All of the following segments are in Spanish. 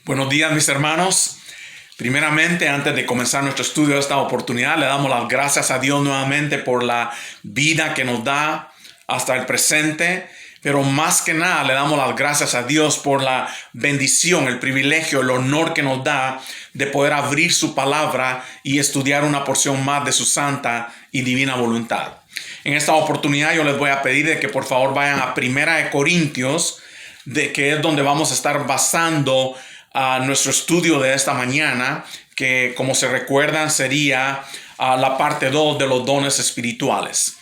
Buenos días, mis hermanos. Primeramente, antes de comenzar nuestro estudio de esta oportunidad, le damos las gracias a Dios nuevamente por la vida que nos da hasta el presente. Pero más que nada, le damos las gracias a Dios por la bendición, el privilegio, el honor que nos da de poder abrir su palabra y estudiar una porción más de su santa y divina voluntad. En esta oportunidad yo les voy a pedir de que por favor vayan a 1 Corintios, que es donde vamos a estar basando nuestro estudio de esta mañana, que como se recuerdan sería la parte 2 de los dones espirituales.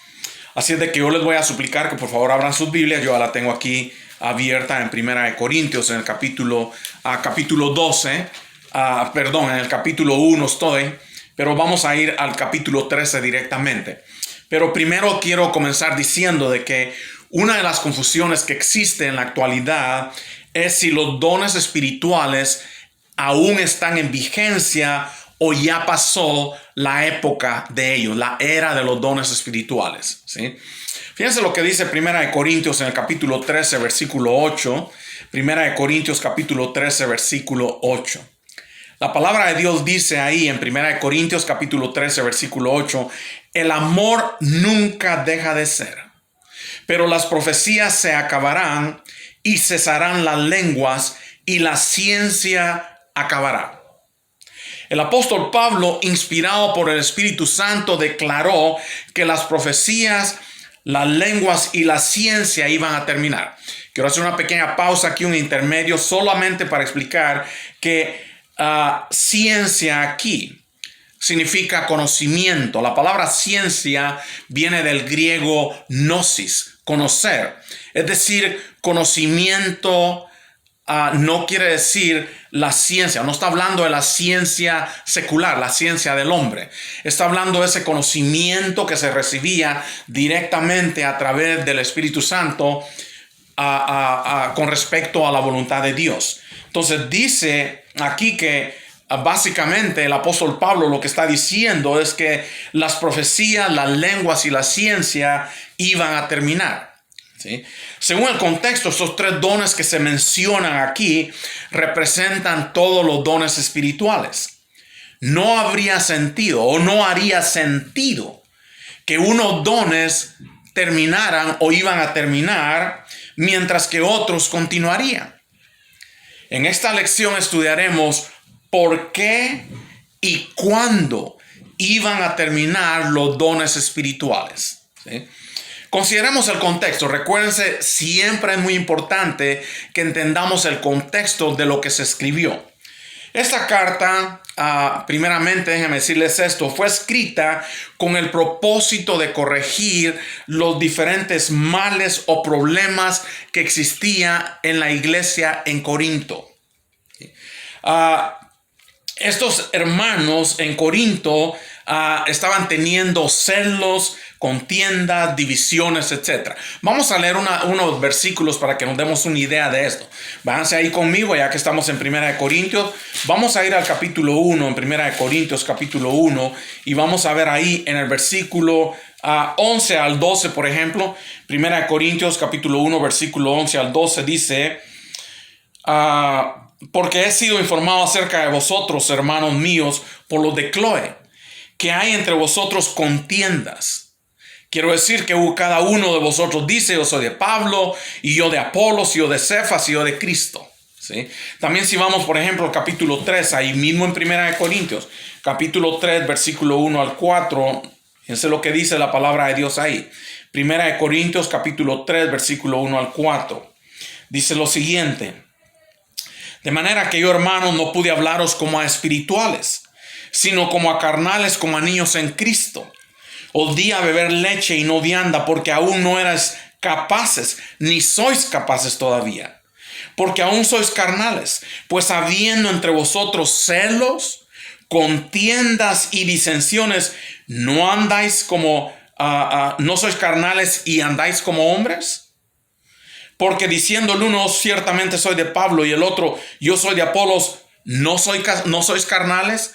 Así es de que yo les voy a suplicar que por favor abran sus Biblias. Yo la tengo aquí abierta en 1 Corintios, en el capítulo 12, en el capítulo 1 estoy, pero vamos a ir al capítulo 13 directamente. Pero primero quiero comenzar diciendo de que una de las confusiones que existe en la actualidad es si los dones espirituales aún están en vigencia o ya pasó la época de ellos, la era de los dones espirituales, ¿sí? Fíjense lo que dice 1 Corintios en el capítulo 13, versículo 8. 1 Corintios capítulo 13, versículo 8. La palabra de Dios dice ahí en 1 Corintios capítulo 13, versículo 8, el amor nunca deja de ser, pero las profecías se acabarán y cesarán las lenguas y la ciencia acabará. El apóstol Pablo, inspirado por el Espíritu Santo, declaró que las profecías, las lenguas y la ciencia iban a terminar. Quiero hacer una pequeña pausa aquí, un intermedio, solamente para explicar que ciencia aquí significa conocimiento. La palabra ciencia viene del griego gnosis, conocer. Es decir, conocimiento no quiere decir la ciencia. No está hablando de la ciencia secular, la ciencia del hombre. Está hablando de ese conocimiento que se recibía directamente a través del Espíritu Santo con respecto a la voluntad de Dios. Entonces dice aquí que básicamente el apóstol Pablo lo que está diciendo es que las profecías, las lenguas y la ciencia iban a terminar, ¿sí? Según el contexto, estos tres dones que se mencionan aquí representan todos los dones espirituales. No habría sentido o no haría sentido que unos dones terminaran o iban a terminar mientras que otros continuarían. En esta lección estudiaremos por qué y cuándo iban a terminar los dones espirituales, ¿sí? Consideremos el contexto. Recuérdense, siempre es muy importante que entendamos el contexto de lo que se escribió. Esta carta, primeramente, déjenme decirles esto, fue escrita con el propósito de corregir los diferentes males o problemas que existían en la iglesia en Corinto. Estos hermanos en Corinto estaban teniendo celos, contiendas, divisiones, etc. Vamos a leer unos versículos para que nos demos una idea de esto. Váyanse ahí conmigo, ya que estamos en 1 Corintios. Vamos a ir al capítulo 1, en 1 Corintios capítulo 1, y vamos a ver ahí en el versículo 11 al 12, por ejemplo. 1 Corintios capítulo 1, versículo 11 al 12 dice, porque he sido informado acerca de vosotros, hermanos míos, por los de Cloé, que hay entre vosotros contiendas. Quiero decir que cada uno de vosotros dice, yo soy de Pablo, y yo de Apolos, y yo de Cefas, y yo de Cristo, ¿sí? También si vamos, por ejemplo, al capítulo 3, ahí mismo en 1 Corintios, capítulo 3, versículo 1 al 4, fíjense lo que dice la palabra de Dios ahí. 1 Corintios, capítulo 3, versículo 1 al 4, dice lo siguiente. De manera que yo, hermanos, no pude hablaros como a espirituales, sino como a carnales, como a niños en Cristo. Os di a beber leche y no vianda, porque aún no erais capaces, ni sois capaces todavía. Porque aún sois carnales, pues habiendo entre vosotros celos, contiendas y disensiones, ¿no andáis como, no sois carnales y andáis como hombres? Porque diciendo el uno, ciertamente soy de Pablo, y el otro, yo soy de Apolos, ¿no sois carnales?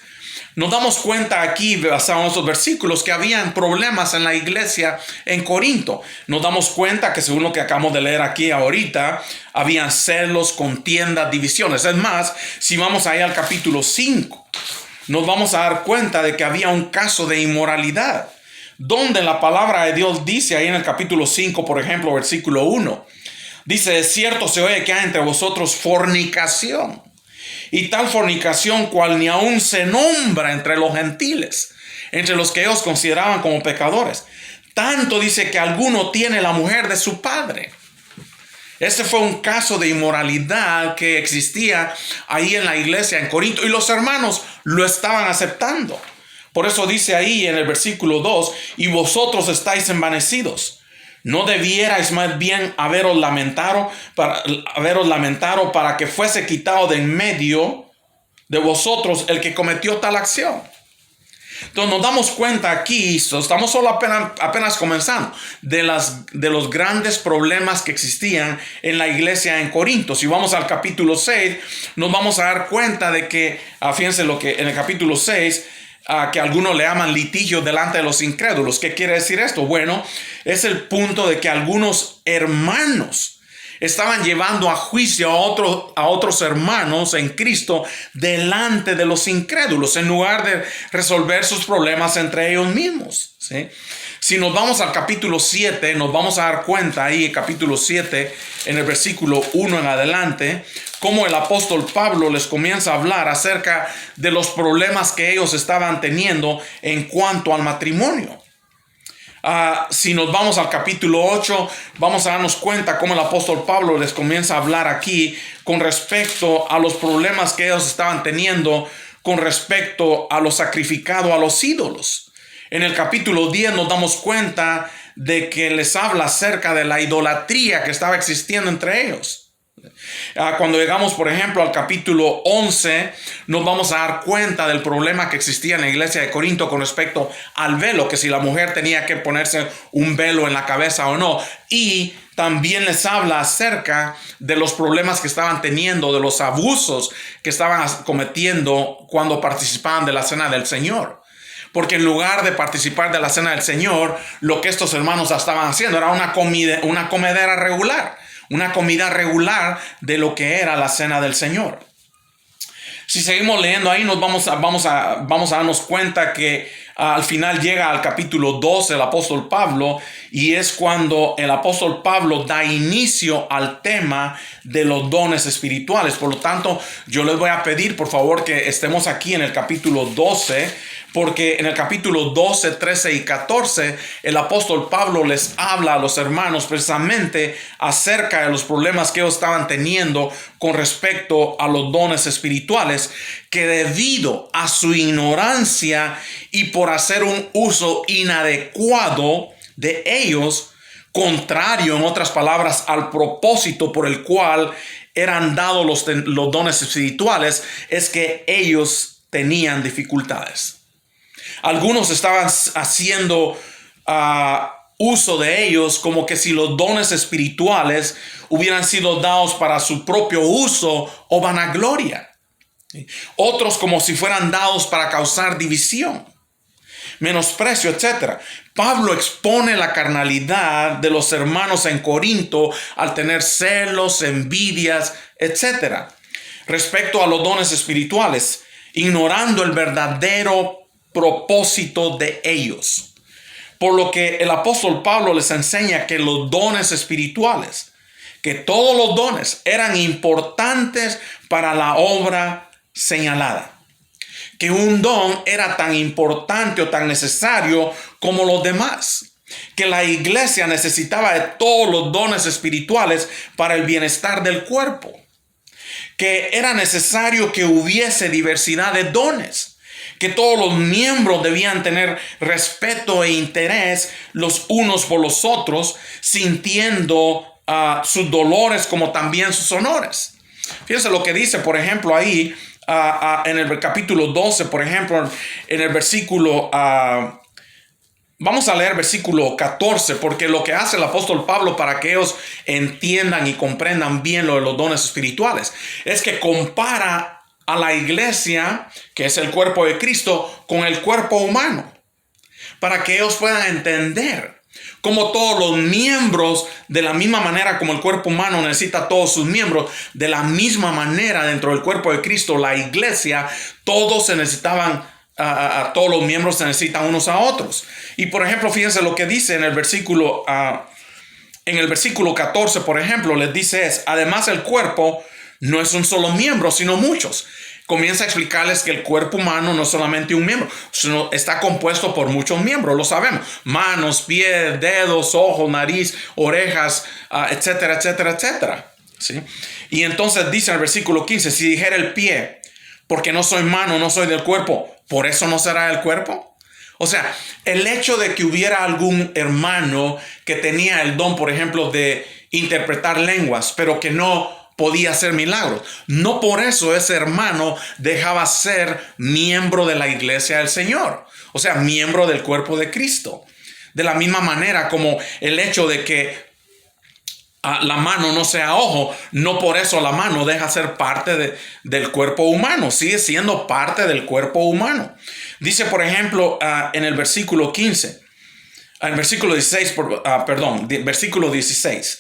Nos damos cuenta aquí, basado en esos versículos, que habían problemas en la iglesia en Corinto. Nos damos cuenta que, según lo que acabamos de leer aquí ahorita, habían celos, contiendas, divisiones. Es más, si vamos ahí al capítulo 5, nos vamos a dar cuenta de que había un caso de inmoralidad, donde la palabra de Dios dice ahí en el capítulo 5, por ejemplo, versículo 1, dice: de cierto se oye que hay entre vosotros fornicación, y tal fornicación cual ni aún se nombra entre los gentiles, entre los que ellos consideraban como pecadores. Tanto dice que alguno tiene la mujer de su padre. Este fue un caso de inmoralidad que existía ahí en la iglesia en Corinto, y los hermanos lo estaban aceptando. Por eso dice ahí en el versículo 2: y vosotros estáis envanecidos. ¿No debierais más bien haberos lamentado para que fuese quitado de en medio de vosotros el que cometió tal acción? Entonces nos damos cuenta aquí, estamos solo apenas comenzando, de los grandes problemas que existían en la iglesia en Corinto. Si vamos al capítulo 6, nos vamos a dar cuenta de que, fíjense lo que en el capítulo 6, que algunos le llaman litigio delante de los incrédulos. ¿Qué quiere decir esto? Bueno, es el punto de que algunos hermanos estaban llevando a juicio a otros hermanos en Cristo delante de los incrédulos, en lugar de resolver sus problemas entre ellos mismos, ¿sí? Si nos vamos al capítulo 7, nos vamos a dar cuenta ahí en capítulo 7, en el versículo 1 en adelante, cómo el apóstol Pablo les comienza a hablar acerca de los problemas que ellos estaban teniendo en cuanto al matrimonio. Si nos vamos al capítulo 8, vamos a darnos cuenta cómo el apóstol Pablo les comienza a hablar aquí con respecto a los problemas que ellos estaban teniendo con respecto a lo sacrificado a los ídolos. En el capítulo 10 nos damos cuenta de que les habla acerca de la idolatría que estaba existiendo entre ellos. Cuando llegamos, por ejemplo, al capítulo 11, nos vamos a dar cuenta del problema que existía en la iglesia de Corinto con respecto al velo, que si la mujer tenía que ponerse un velo en la cabeza o no. Y también les habla acerca de los problemas que estaban teniendo, de los abusos que estaban cometiendo cuando participaban de la cena del Señor. Porque en lugar de participar de la cena del Señor, lo que estos hermanos estaban haciendo era una comedera regular. Una comida regular de lo que era la cena del Señor. Si seguimos leyendo ahí, nos vamos a darnos cuenta que al final llega al capítulo 12 el apóstol Pablo, y es cuando el apóstol Pablo da inicio al tema de los dones espirituales. Por lo tanto, yo les voy a pedir, por favor, que estemos aquí en el capítulo 12, porque en el capítulo 12, 13 y 14, el apóstol Pablo les habla a los hermanos precisamente acerca de los problemas que ellos estaban teniendo con respecto a los dones espirituales, que debido a su ignorancia y por hacer un uso inadecuado de ellos, contrario, en otras palabras, al propósito por el cual eran dados los dones espirituales, es que ellos tenían dificultades. Algunos estaban haciendo uso de ellos como que si los dones espirituales hubieran sido dados para su propio uso o vanagloria. Otros como si fueran dados para causar división, menosprecio, etc. Pablo expone la carnalidad de los hermanos en Corinto al tener celos, envidias, etc. respecto a los dones espirituales, ignorando el verdadero propósito de ellos. Por lo que el apóstol Pablo les enseña que los dones espirituales, que todos los dones eran importantes para la obra señalada. Que un don era tan importante o tan necesario como los demás. Que la iglesia necesitaba de todos los dones espirituales para el bienestar del cuerpo. Que era necesario que hubiese diversidad de dones. Que todos los miembros debían tener respeto e interés los unos por los otros, sintiendo sus dolores como también sus honores. Fíjense lo que dice, por ejemplo, ahí en el capítulo 12, por ejemplo, en el versículo... vamos a leer versículo 14, porque lo que hace el apóstol Pablo para que ellos entiendan y comprendan bien lo de los dones espirituales es que compara a la iglesia, que es el cuerpo de Cristo, con el cuerpo humano, para que ellos puedan entender cómo todos los miembros, de la misma manera como el cuerpo humano necesita a todos sus miembros, de la misma manera dentro del cuerpo de Cristo, la iglesia, todos se necesitaban, a todos los miembros se necesitan unos a otros. Y por ejemplo, fíjense lo que dice en el versículo 14, por ejemplo, les dice además el cuerpo no es un solo miembro, sino muchos. Comienza a explicarles que el cuerpo humano no es solamente un miembro, sino está compuesto por muchos miembros, lo sabemos. Manos, pies, dedos, ojos, nariz, orejas, etcétera, etcétera, etcétera. ¿Sí? Y entonces dice en el versículo 15, si dijera el pie, porque no soy mano, no soy del cuerpo, ¿por eso no será el cuerpo? O sea, el hecho de que hubiera algún hermano que tenía el don, por ejemplo, de interpretar lenguas, pero que no podía hacer milagros, no por eso ese hermano dejaba ser miembro de la iglesia del Señor, o sea, miembro del cuerpo de Cristo. De la misma manera como el hecho de que la mano no sea ojo, no por eso la mano deja ser parte del cuerpo humano, sigue siendo parte del cuerpo humano. Dice, por ejemplo, en el versículo 15, en el versículo 16, versículo 16,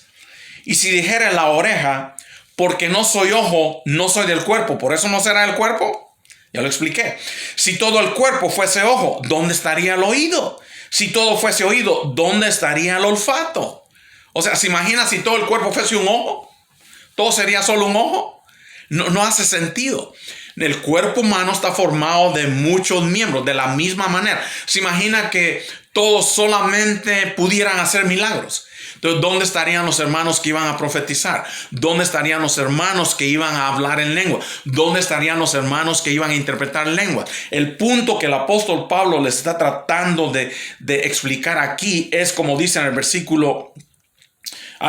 y si dijera la oreja, porque no soy ojo, no soy del cuerpo, ¿por eso no será el cuerpo? Ya lo expliqué. Si todo el cuerpo fuese ojo, ¿dónde estaría el oído? Si todo fuese oído, ¿dónde estaría el olfato? O sea, ¿se imagina si todo el cuerpo fuese un ojo? ¿Todo sería solo un ojo? No hace sentido. El cuerpo humano está formado de muchos miembros, de la misma manera. ¿Se imagina que todos solamente pudieran hacer milagros? Entonces, ¿dónde estarían los hermanos que iban a profetizar? ¿Dónde estarían los hermanos que iban a hablar en lengua? ¿Dónde estarían los hermanos que iban a interpretar lenguas? El punto que el apóstol Pablo les está tratando de explicar aquí es como dice en el versículo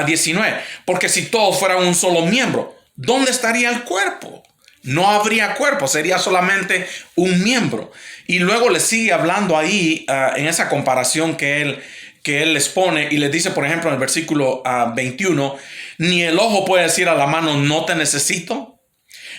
19. Porque si todos fueran un solo miembro, ¿dónde estaría el cuerpo? No habría cuerpo, sería solamente un miembro. Y luego le sigue hablando ahí en esa comparación que él les pone y les dice, por ejemplo, en el versículo 21, ni el ojo puede decir a la mano, no te necesito,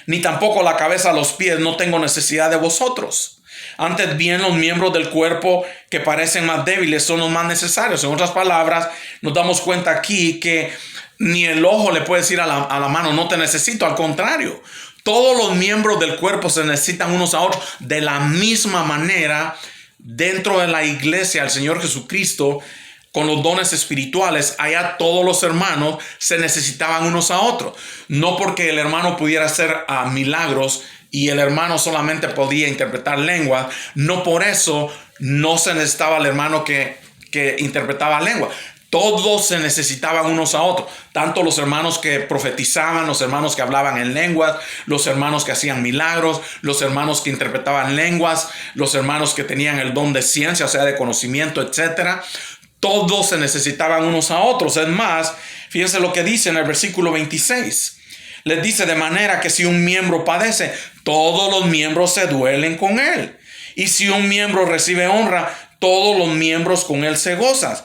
ni tampoco la cabeza a los pies, no tengo necesidad de vosotros. Antes bien, los miembros del cuerpo que parecen más débiles son los más necesarios. En otras palabras, nos damos cuenta aquí que ni el ojo le puede decir a la mano, no te necesito. Al contrario, todos los miembros del cuerpo se necesitan unos a otros. De la misma manera, dentro de la iglesia, el Señor Jesucristo, con los dones espirituales, allá todos los hermanos se necesitaban unos a otros. No porque el hermano pudiera hacer milagros y el hermano solamente podía interpretar lenguas, no por eso no se necesitaba el hermano que interpretaba lenguas. Todos se necesitaban unos a otros, tanto los hermanos que profetizaban, los hermanos que hablaban en lenguas, los hermanos que hacían milagros, los hermanos que interpretaban lenguas, los hermanos que tenían el don de ciencia, o sea, de conocimiento, etcétera. Todos se necesitaban unos a otros. Es más, fíjense lo que dice en el versículo 26. Les dice, de manera que si un miembro padece, todos los miembros se duelen con él. Y si un miembro recibe honra, todos los miembros con él se gozan.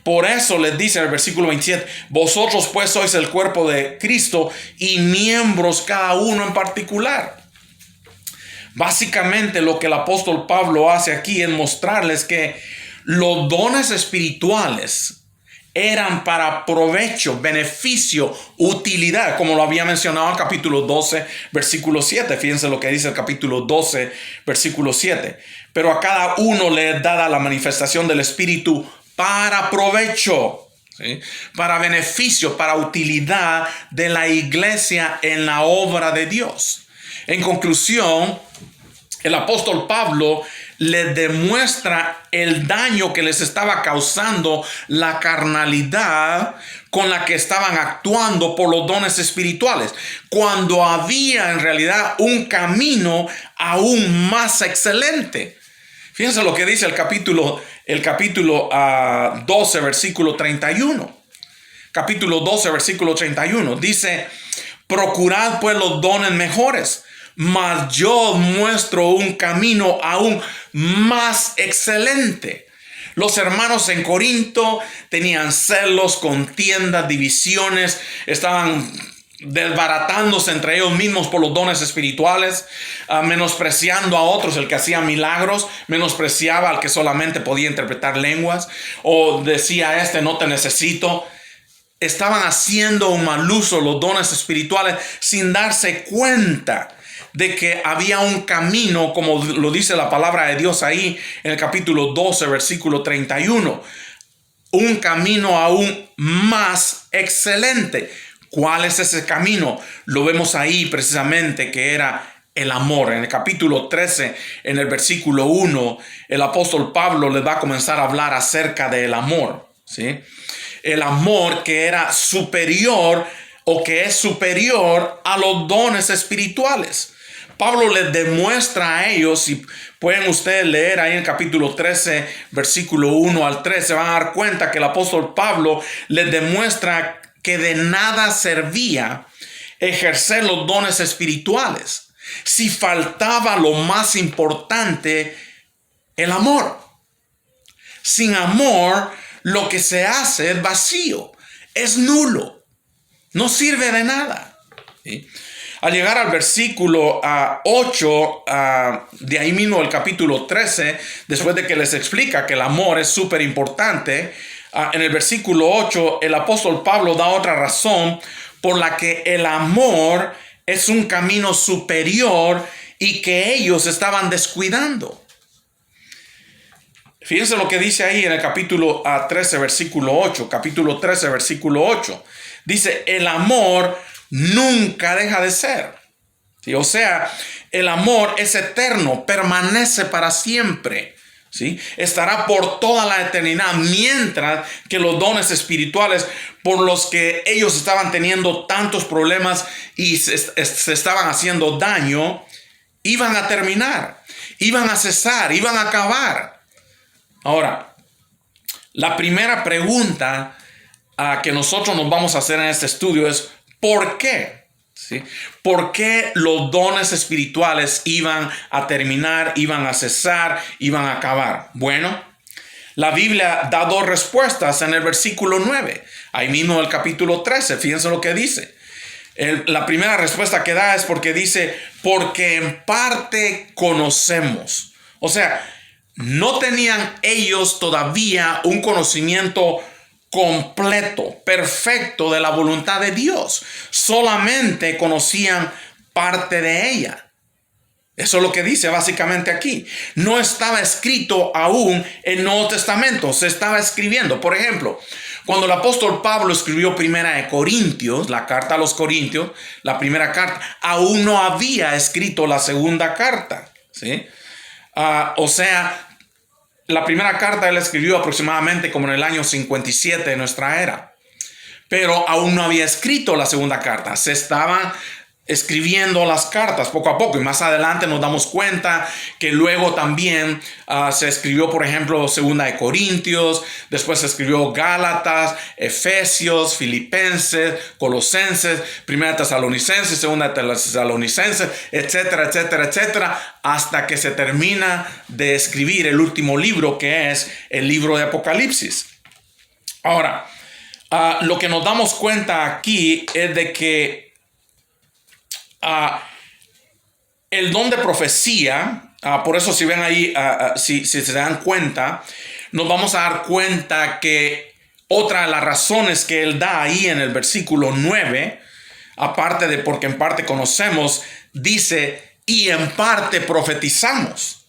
Por eso les dice en el versículo 27, vosotros pues sois el cuerpo de Cristo y miembros cada uno en particular. Básicamente lo que el apóstol Pablo hace aquí es mostrarles que los dones espirituales eran para provecho, beneficio, utilidad, como lo había mencionado en el capítulo 12, versículo 7. Fíjense lo que dice el capítulo 12, versículo 7. Pero a cada uno le es dada la manifestación del Espíritu para provecho, ¿sí? Para beneficio, para utilidad de la iglesia en la obra de Dios. En conclusión, el apóstol Pablo les demuestra el daño que les estaba causando la carnalidad con la que estaban actuando por los dones espirituales, cuando había en realidad un camino aún más excelente. Fíjense lo que dice el capítulo 12, versículo 31. Capítulo 12, versículo 31. Dice, procurad pues los dones mejores, mas yo muestro un camino aún más excelente. Los hermanos en Corinto tenían celos, contiendas, divisiones, estaban desbaratándose entre ellos mismos por los dones espirituales, menospreciando a otros, el que hacía milagros, menospreciaba al que solamente podía interpretar lenguas, o decía no te necesito. Estaban haciendo un mal uso los dones espirituales sin darse cuenta de que había un camino, como lo dice la palabra de Dios ahí en el capítulo 12, versículo 31. Un camino aún más excelente. ¿Cuál es ese camino? Lo vemos ahí precisamente, que era el amor. En el capítulo 13, en el versículo 1, el apóstol Pablo les va a comenzar a hablar acerca del amor, ¿sí? El amor que era superior, o que es superior a los dones espirituales. Pablo les demuestra a ellos, y pueden ustedes leer ahí en el capítulo 13, versículo 1 al 3, se van a dar cuenta que el apóstol Pablo les demuestra que de nada servía ejercer los dones espirituales si faltaba lo más importante, el amor. Sin amor, lo que se hace es vacío, es nulo, no sirve de nada, ¿sí? Al llegar al versículo 8, de ahí mismo el capítulo 13, después de que les explica que el amor es súper importante, en el versículo 8, el apóstol Pablo da otra razón por la que el amor es un camino superior y que ellos estaban descuidando. Fíjense lo que dice ahí en el capítulo 13, versículo 8. Capítulo 13, versículo 8. Dice, el amor nunca deja de ser. ¿Sí? O sea, el amor es eterno, permanece para siempre. ¿Sí? Estará por toda la eternidad, mientras que los dones espirituales por los que ellos estaban teniendo tantos problemas y se estaban haciendo daño, iban a terminar, iban a cesar, iban a acabar. Ahora, la primera pregunta que nosotros nos vamos a hacer en este estudio es ¿por qué? ¿Sí? ¿Por qué los dones espirituales iban a terminar, iban a cesar, iban a acabar? Bueno, la Biblia da dos respuestas en el versículo 9. Ahí mismo en el capítulo 13, fíjense lo que dice. La primera respuesta que da es porque dice, porque en parte conocemos. O sea, no tenían ellos todavía un conocimiento completo, perfecto de la voluntad de Dios. Solamente conocían parte de ella. Eso es lo que dice básicamente aquí. No estaba escrito aún el Nuevo Testamento, se estaba escribiendo. Por ejemplo, cuando el apóstol Pablo escribió Primera de Corintios, la carta a los Corintios, la primera carta, aún no había escrito la segunda carta, ¿sí? O sea, la primera carta él escribió aproximadamente como en el año 57 de nuestra era. Pero aún no había escrito la segunda carta. Se estaban escribiendo las cartas poco a poco. Y más adelante nos damos cuenta que luego también se escribió, por ejemplo, Segunda de Corintios. Después se escribió Gálatas, Efesios, Filipenses, Colosenses, Primera de Tesalonicenses, Segunda de Tesalonicenses, etcétera, etcétera, etcétera. Hasta que se termina de escribir el último libro, que es el libro de Apocalipsis. Ahora, lo que nos damos cuenta aquí es de que el don de profecía, por eso si ven ahí, si se dan cuenta, nos vamos a dar cuenta que otra de las razones que él da ahí en el versículo 9, aparte de porque en parte conocemos, dice, y en parte profetizamos.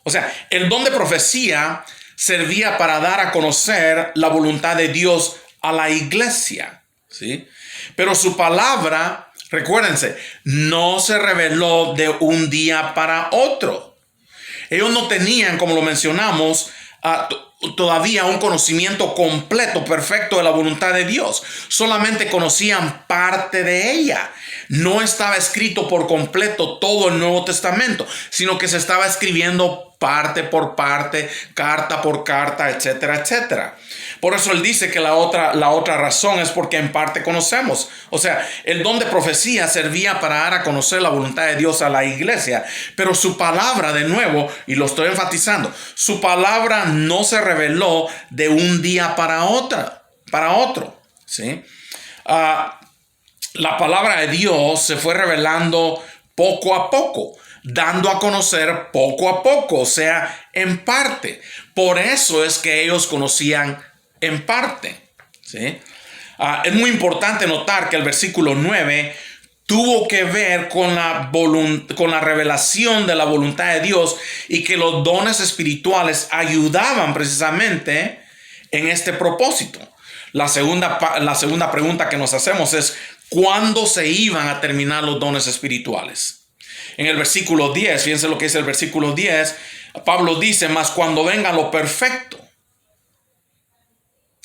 O sea, el don de profecía servía para dar a conocer la voluntad de Dios a la iglesia, ¿sí? Pero su palabra, recuérdense, no se reveló de un día para otro. Ellos no tenían, como lo mencionamos, todavía un conocimiento completo, perfecto de la voluntad de Dios. Solamente conocían parte de ella. No estaba escrito por completo todo el Nuevo Testamento, sino que se estaba escribiendo parte por parte, carta por carta, etcétera, etcétera. Por eso él dice que la otra razón es porque en parte conocemos. O sea, el don de profecía servía para dar a conocer la voluntad de Dios a la iglesia. Pero su palabra, de nuevo, y lo estoy enfatizando, su palabra no se reveló de un día para otro. ¿Sí? la palabra de Dios se fue revelando poco a poco, dando a conocer poco a poco, o sea, en parte. Por eso es que ellos conocían en parte, ¿sí? Es muy importante notar que el versículo 9 tuvo que ver con la revelación de la voluntad de Dios y que los dones espirituales ayudaban precisamente en este propósito. La segunda pregunta que nos hacemos es: ¿cuándo se iban a terminar los dones espirituales? En el versículo 10, fíjense lo que dice el versículo 10, Pablo dice: mas cuando venga lo perfecto,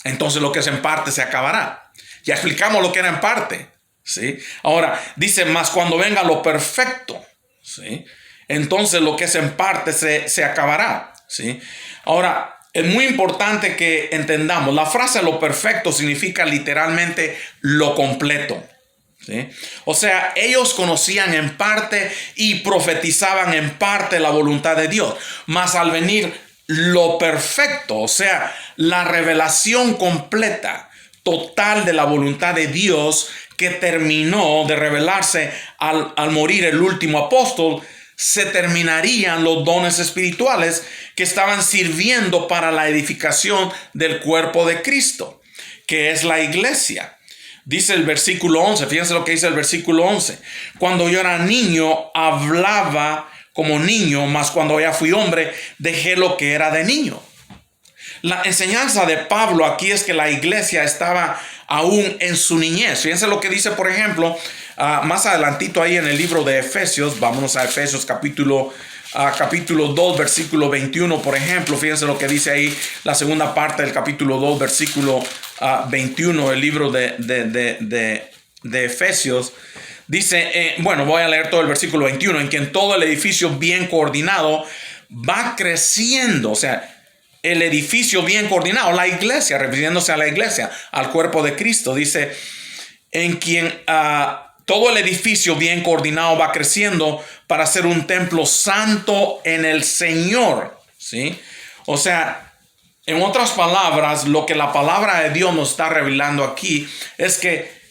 entonces lo que es en parte se acabará. Ya explicamos lo que era en parte, ¿sí? Ahora dice: mas cuando venga lo perfecto, ¿sí? Entonces lo que es en parte se acabará, ¿sí? Ahora, es muy importante que entendamos, la frase lo perfecto significa literalmente lo completo, ¿sí? O sea, ellos conocían en parte y profetizaban en parte la voluntad de Dios, mas al venir lo perfecto, o sea, la revelación completa, total de la voluntad de Dios que terminó de revelarse al morir el último apóstol, se terminarían los dones espirituales que estaban sirviendo para la edificación del cuerpo de Cristo, que es la iglesia. Dice el versículo 11, fíjense lo que dice el versículo 11. Cuando yo era niño, hablaba como niño, mas cuando ya fui hombre, dejé lo que era de niño. La enseñanza de Pablo aquí es que la iglesia estaba aún en su niñez. Fíjense lo que dice, por ejemplo, más adelantito ahí en el libro de Efesios. Vámonos a Efesios capítulo 2, versículo 21, por ejemplo. Fíjense lo que dice ahí la segunda parte del capítulo 2, versículo 21, el libro de Efesios. Dice, bueno, voy a leer todo el versículo 21, en quien todo el edificio bien coordinado va creciendo, o sea, el edificio bien coordinado, la iglesia, refiriéndose a la iglesia, al cuerpo de Cristo, dice, en quien todo el edificio bien coordinado va creciendo para ser un templo santo en el Señor, ¿sí? O sea, en otras palabras, lo que la palabra de Dios nos está revelando aquí es que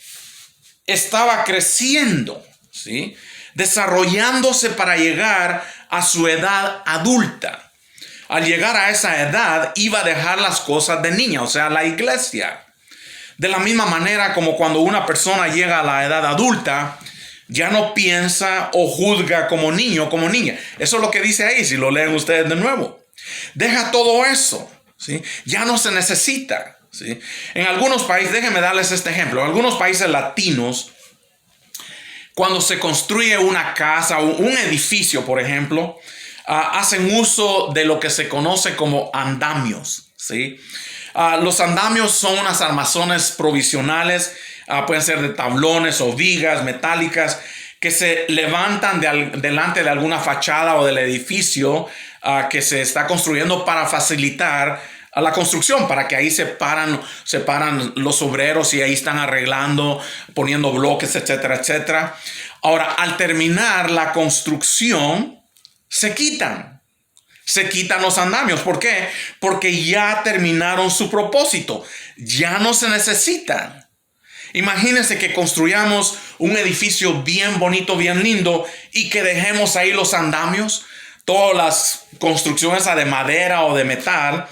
estaba creciendo, ¿sí? Desarrollándose para llegar a su edad adulta. Al llegar a esa edad, iba a dejar las cosas de niña, o sea, la iglesia. De la misma manera como cuando una persona llega a la edad adulta, ya no piensa o juzga como niño o como niña. Eso es lo que dice ahí, si lo leen ustedes de nuevo. Deja todo eso, ¿sí? Ya no se necesita, ¿sí? En algunos países, déjenme darles este ejemplo, en algunos países latinos, cuando se construye una casa o un edificio, por ejemplo, hacen uso de lo que se conoce como andamios, ¿sí? Los andamios son unas armazones provisionales, pueden ser de tablones o vigas metálicas que se levantan delante de alguna fachada o del edificio que se está construyendo para facilitar a la construcción, para que ahí se paran los obreros y ahí están arreglando, poniendo bloques, etcétera, etcétera. Ahora, al terminar la construcción, se quitan los andamios. ¿Por qué? Porque ya terminaron su propósito. Ya no se necesitan. Imagínense que construyamos un edificio bien bonito, bien lindo, y que dejemos ahí los andamios. Todas las construcciones de madera o de metal,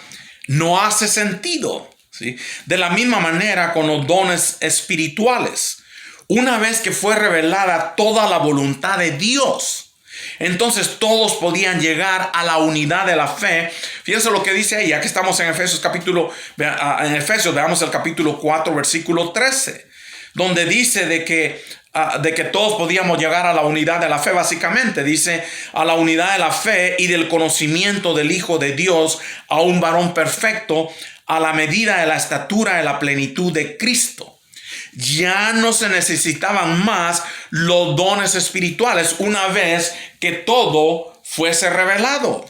no hace sentido, ¿sí? De la misma manera con los dones espirituales. Una vez que fue revelada toda la voluntad de Dios, entonces todos podían llegar a la unidad de la fe. Fíjense lo que dice ahí, ya que estamos en Efesios veamos el capítulo 4, versículo 13, donde dice de que todos podíamos llegar a la unidad de la fe. Básicamente dice, a la unidad de la fe y del conocimiento del Hijo de Dios, a un varón perfecto, a la medida de la estatura de la plenitud de Cristo. Ya no se necesitaban más los dones espirituales una vez que todo fuese revelado.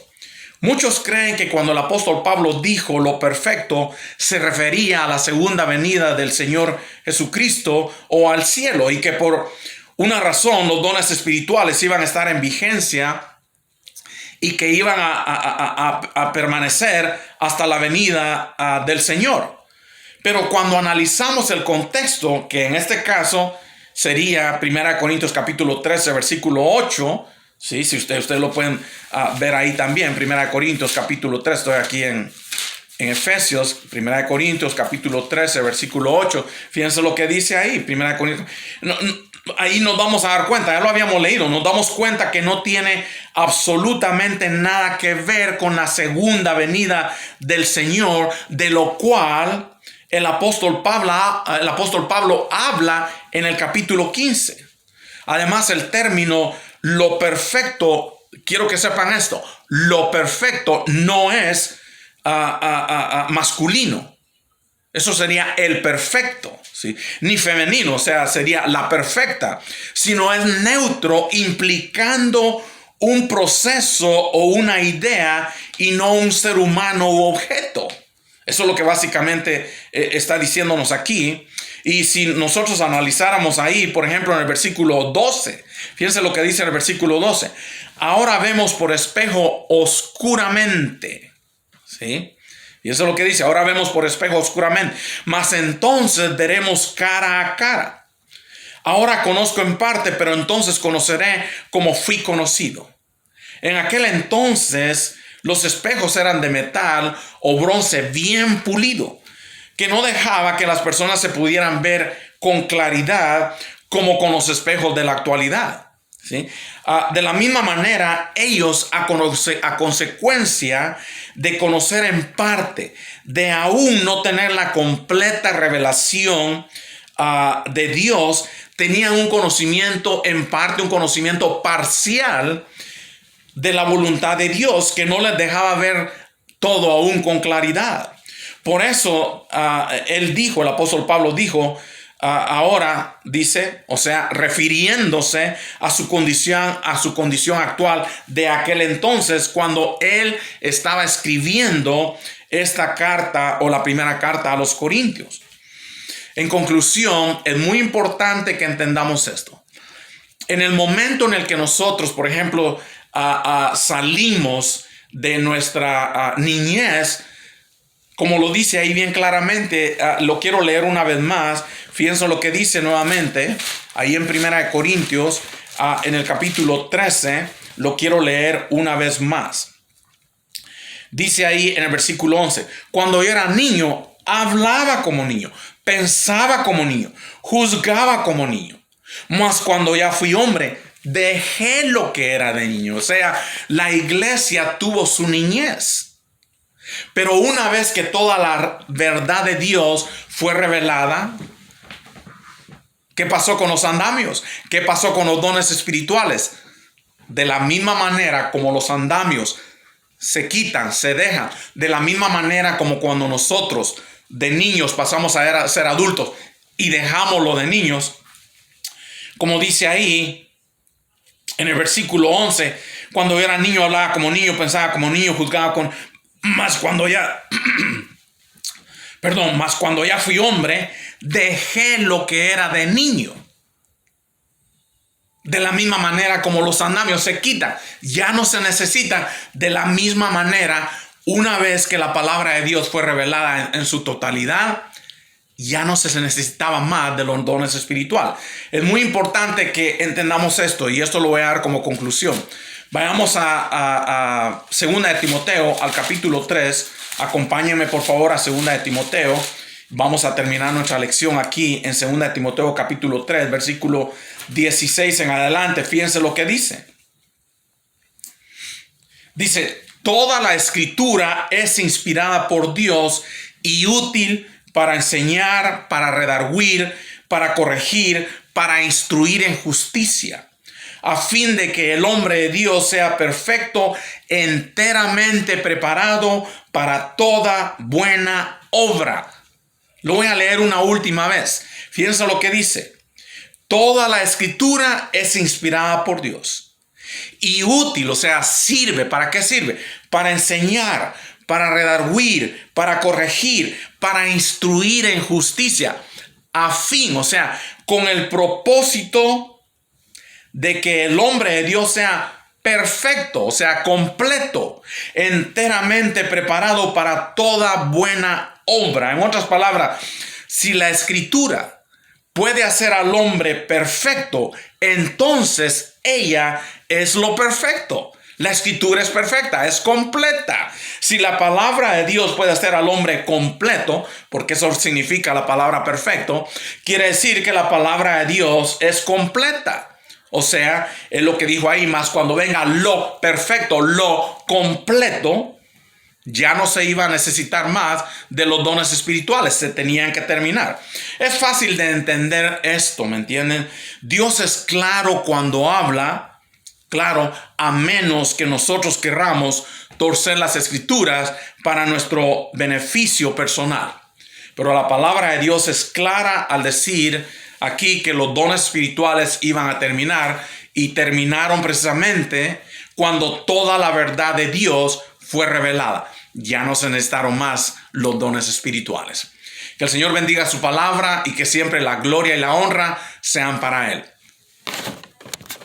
Muchos creen que cuando el apóstol Pablo dijo lo perfecto, se refería a la segunda venida del Señor Jesucristo o al cielo, y que por una razón los dones espirituales iban a estar en vigencia y que iban a permanecer hasta la venida del Señor. Pero cuando analizamos el contexto, que en este caso sería 1 Corintios capítulo 13, versículo 8. ¿Sí? Si ustedes lo pueden ver ahí también. 1 Corintios capítulo 3, estoy aquí en Efesios, 1 Corintios capítulo 13, versículo 8. Fíjense lo que dice ahí, 1 Corintios. Ahí nos vamos a dar cuenta, ya lo habíamos leído, nos damos cuenta que no tiene absolutamente nada que ver con la segunda venida del Señor, de lo cual el apóstol Pablo habla en el capítulo 15. Además, el término lo perfecto, quiero que sepan esto, lo perfecto no es masculino. Eso sería el perfecto, ¿sí? Ni femenino, o sea, sería la perfecta, sino es neutro, implicando un proceso o una idea y no un ser humano u objeto. Eso es lo que básicamente está diciéndonos aquí. Y si nosotros analizáramos ahí, por ejemplo, en el versículo 12, fíjense lo que dice en el versículo 12. Ahora vemos por espejo oscuramente, ¿sí? Y eso es lo que dice, ahora vemos por espejo oscuramente, mas entonces veremos cara a cara. Ahora conozco en parte, pero entonces conoceré como fui conocido. En aquel entonces los espejos eran de metal o bronce bien pulido, que no dejaba que las personas se pudieran ver con claridad como con los espejos de la actualidad. ¿Sí? De la misma manera, ellos a consecuencia de conocer en parte, de aún no tener la completa revelación de Dios, tenían un conocimiento en parte, un conocimiento parcial de la voluntad de Dios, que no les dejaba ver todo aún con claridad. Por eso él dijo, el apóstol Pablo dijo, ahora dice, o sea, refiriéndose a su condición actual de aquel entonces, cuando él estaba escribiendo esta carta o la primera carta a los Corintios. En conclusión, es muy importante que entendamos esto. En el momento en el que nosotros, por ejemplo, salimos de nuestra niñez, como lo dice ahí bien claramente, lo quiero leer una vez más. Fíjense lo que dice nuevamente, ahí en 1 Corintios, en el capítulo 13, lo quiero leer una vez más. Dice ahí en el versículo 11, cuando yo era niño, hablaba como niño, pensaba como niño, juzgaba como niño. Mas cuando ya fui hombre, dejé lo que era de niño. O sea, la iglesia tuvo su niñez. Pero una vez que toda la verdad de Dios fue revelada, ¿qué pasó con los andamios? ¿Qué pasó con los dones espirituales? De la misma manera como los andamios se quitan, se dejan, de la misma manera como cuando nosotros de niños pasamos a ser adultos y dejamos lo de niños, como dice ahí en el versículo 11, cuando yo era niño hablaba como niño, pensaba como niño, juzgaba con... Mas cuando ya fui hombre, dejé lo que era de niño. De la misma manera como los andamios se quitan, ya no se necesita. De la misma manera, una vez que la palabra de Dios fue revelada en su totalidad, ya no se necesitaba más de los dones espirituales. Es muy importante que entendamos esto, y esto lo voy a dar como conclusión. Vayamos a 2 de Timoteo, al capítulo 3. Acompáñenme por favor a 2 de Timoteo. Vamos a terminar nuestra lección aquí en 2 de Timoteo, capítulo 3, versículo 16 en adelante. Fíjense lo que dice. Dice, toda la escritura es inspirada por Dios y útil para enseñar, para redarguir, para corregir, para instruir en justicia, a fin de que el hombre de Dios sea perfecto, enteramente preparado para toda buena obra. Lo voy a leer una última vez. Fíjense lo que dice. Toda la escritura es inspirada por Dios y útil, o sea, sirve. ¿Para qué sirve? Para enseñar, para redarguir, para corregir, para instruir en justicia, a fin, o sea, con el propósito de que el hombre de Dios sea perfecto, o sea, completo, enteramente preparado para toda buena obra. En otras palabras, si la escritura puede hacer al hombre perfecto, entonces ella es lo perfecto. La escritura es perfecta, es completa. Si la palabra de Dios puede hacer al hombre completo, porque eso significa la palabra perfecto, quiere decir que la palabra de Dios es completa. O sea, es lo que dijo ahí, más cuando venga lo perfecto, lo completo, ya no se iba a necesitar más de los dones espirituales, se tenían que terminar. Es fácil de entender esto, ¿me entienden? Dios es claro cuando habla. Claro, a menos que nosotros querramos torcer las escrituras para nuestro beneficio personal. Pero la palabra de Dios es clara al decir aquí que los dones espirituales iban a terminar y terminaron precisamente cuando toda la verdad de Dios fue revelada. Ya no se necesitaron más los dones espirituales. Que el Señor bendiga su palabra y que siempre la gloria y la honra sean para Él.